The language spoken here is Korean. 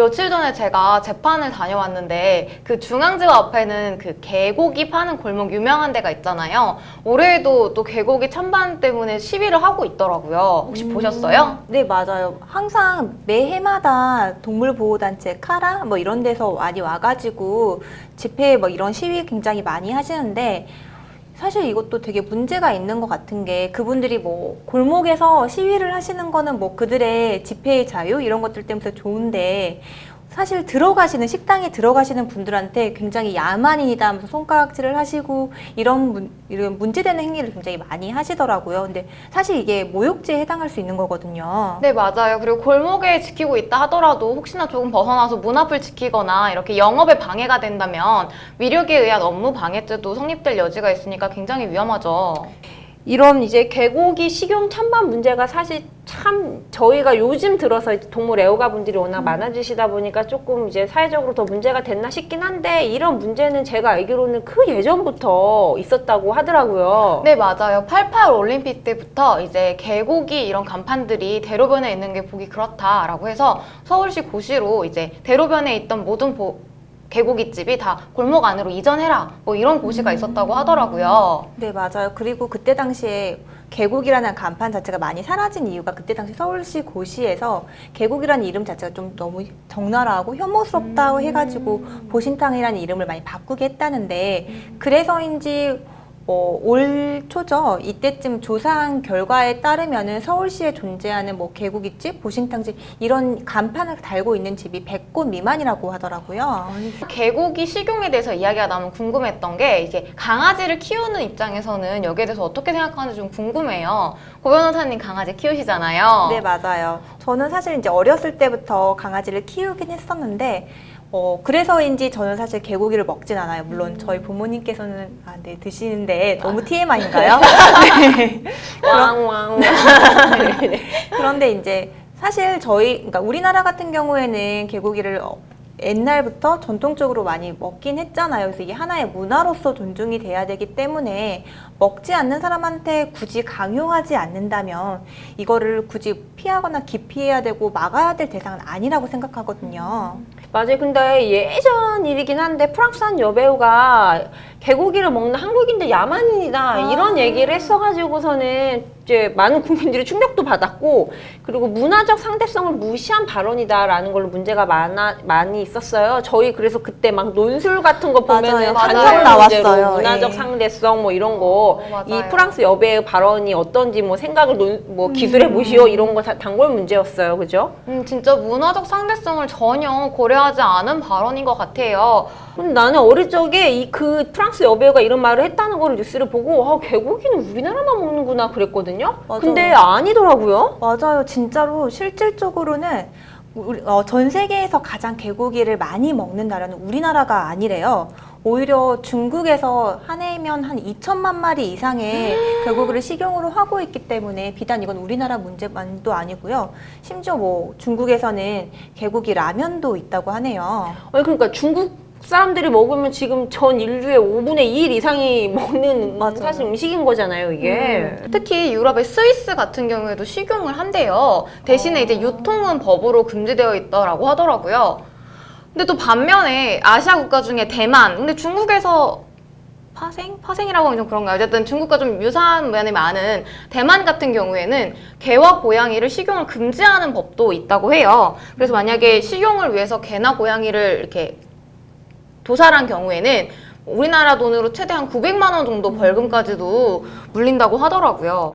며칠 전에 제가 재판을 다녀왔는데 그 중앙지구 앞에는 그 개고기 파는 골목 유명한 데가 있잖아요. 올해에도 또 개고기 찬반 때문에 시위를 하고 있더라고요. 혹시 보셨어요? 네, 맞아요. 항상 매해마다 동물보호단체 카라 뭐 이런 데서 많이 와가지고 집회 뭐 이런 시위 굉장히 많이 하시는데 사실 이것도 되게 문제가 있는 것 같은 게 그분들이 뭐 골목에서 시위를 하시는 거는 뭐 그들의 집회의 자유 이런 것들 때문에 좋은데 사실 들어가시는 식당에 들어가시는 분들한테 굉장히 야만인이다 하면서 손가락질을 하시고 이런 문제되는 행위를 굉장히 많이 하시더라고요. 근데 사실 이게 모욕죄에 해당할 수 있는 거거든요. 네, 맞아요. 그리고 골목에 지키고 있다 하더라도 혹시나 조금 벗어나서 문 앞을 지키거나 이렇게 영업에 방해가 된다면 위력에 의한 업무 방해죄도 성립될 여지가 있으니까 굉장히 위험하죠. 이런 이제 개고기 식용 찬반 문제가 사실 참 저희가 요즘 들어서 동물 애호가 분들이 워낙 많아지시다 보니까 조금 이제 사회적으로 더 문제가 됐나 싶긴 한데 이런 문제는 제가 알기로는 그 예전부터 있었다고 하더라고요. 네, 맞아요. 88 올림픽 때부터 이제 개고기 이런 간판들이 대로변에 있는 게 보기 그렇다라고 해서 서울시 고시로 이제 대로변에 있던 모든 개고기집이 다 골목 안으로 이전해라 뭐 이런 고시가 있었다고 하더라고요. 네, 맞아요. 그리고 그때 당시에 개국이라는 간판 자체가 많이 사라진 이유가 그때 당시 서울시 고시에서 개국이라는 이름 자체가 좀 너무 적나라하고 혐오스럽다고 해가지고 보신탕이라는 이름을 많이 바꾸게 했다는데 그래서인지 올 초죠. 이때쯤 조사한 결과에 따르면은 서울시에 존재하는 뭐 개고기집, 보신탕집 이런 간판을 달고 있는 집이 100곳 미만이라고 하더라고요. 개고기 식용에 대해서 이야기가 나면 궁금했던 게 이게 강아지를 키우는 입장에서는 여기에 대해서 어떻게 생각하는지 좀 궁금해요. 고 변호사님 강아지 키우시잖아요. 네, 맞아요. 저는 사실 이제 어렸을 때부터 강아지를 키우긴 했었는데 그래서인지 저는 사실 개고기를 먹진 않아요. 물론 저희 부모님께서는 네, 드시는데 너무 TMI인가요? 네. 왕왕. 그런데 이제 사실 그러니까 우리나라 같은 경우에는 개고기를 옛날부터 전통적으로 많이 먹긴 했잖아요. 그래서 이게 하나의 문화로서 존중이 돼야 되기 때문에 먹지 않는 사람한테 굳이 강요하지 않는다면 이거를 굳이 피하거나 기피해야 되고 막아야 될 대상은 아니라고 생각하거든요. 맞아요. 근데 예전 일이긴 한데 프랑스한 여배우가 개고기를 먹는 한국인들 야만인이다 이런 얘기를 했어가지고서는 이제 많은 국민들이 충격도 받았고 그리고 문화적 상대성을 무시한 발언이다라는 걸로 문제가 많이 있었어요. 저희 그래서 그때 막 논술 같은 거 보면은 맞아요. 간접 나왔어요. 문제로 문화적 예. 상대성 뭐 이런 거 이 맞아요. 프랑스 여배우 발언이 어떤지 뭐 생각을 기술해 보시오 이런 거 단골 문제였어요. 그죠? 진짜 문화적 상대성을 전혀 고려하지 않은 발언인 것 같아요. 근데 나는 어릴 적에 그 프랑스 여배우가 이런 말을 했다는 거를 뉴스를 보고 개고기는 우리나라만 먹는구나 그랬거든요. 맞아. 근데 아니더라고요. 맞아요. 진짜로 실질적으로는 전 세계에서 가장 개고기를 많이 먹는 나라는 우리나라가 아니래요. 오히려 중국에서 한 해면 한 2천만 마리 이상의 개고기를 식용으로 하고 있기 때문에 비단 이건 우리나라 문제만도 아니고요. 심지어 뭐 중국에서는 개고기 라면도 있다고 하네요. 아니 그러니까 중국 사람들이 먹으면 지금 전 인류의 5분의 1 이상이 먹는 맞아요. 사실 음식인 거잖아요, 이게. 특히 유럽의 스위스 같은 경우에도 식용을 한대요. 대신에 이제 유통은 법으로 금지되어 있더라고 하더라고요. 근데 또 반면에 아시아 국가 중에 대만, 근데 중국에서 파생이라고 하면 좀 그런가요? 어쨌든 중국과 좀 유사한 면이 많은 대만 같은 경우에는 개와 고양이를 식용을 금지하는 법도 있다고 해요. 그래서 만약에 식용을 위해서 개나 고양이를 이렇게 도살한 경우에는 우리나라 돈으로 최대 한 900만 원 정도 벌금까지도 물린다고 하더라고요.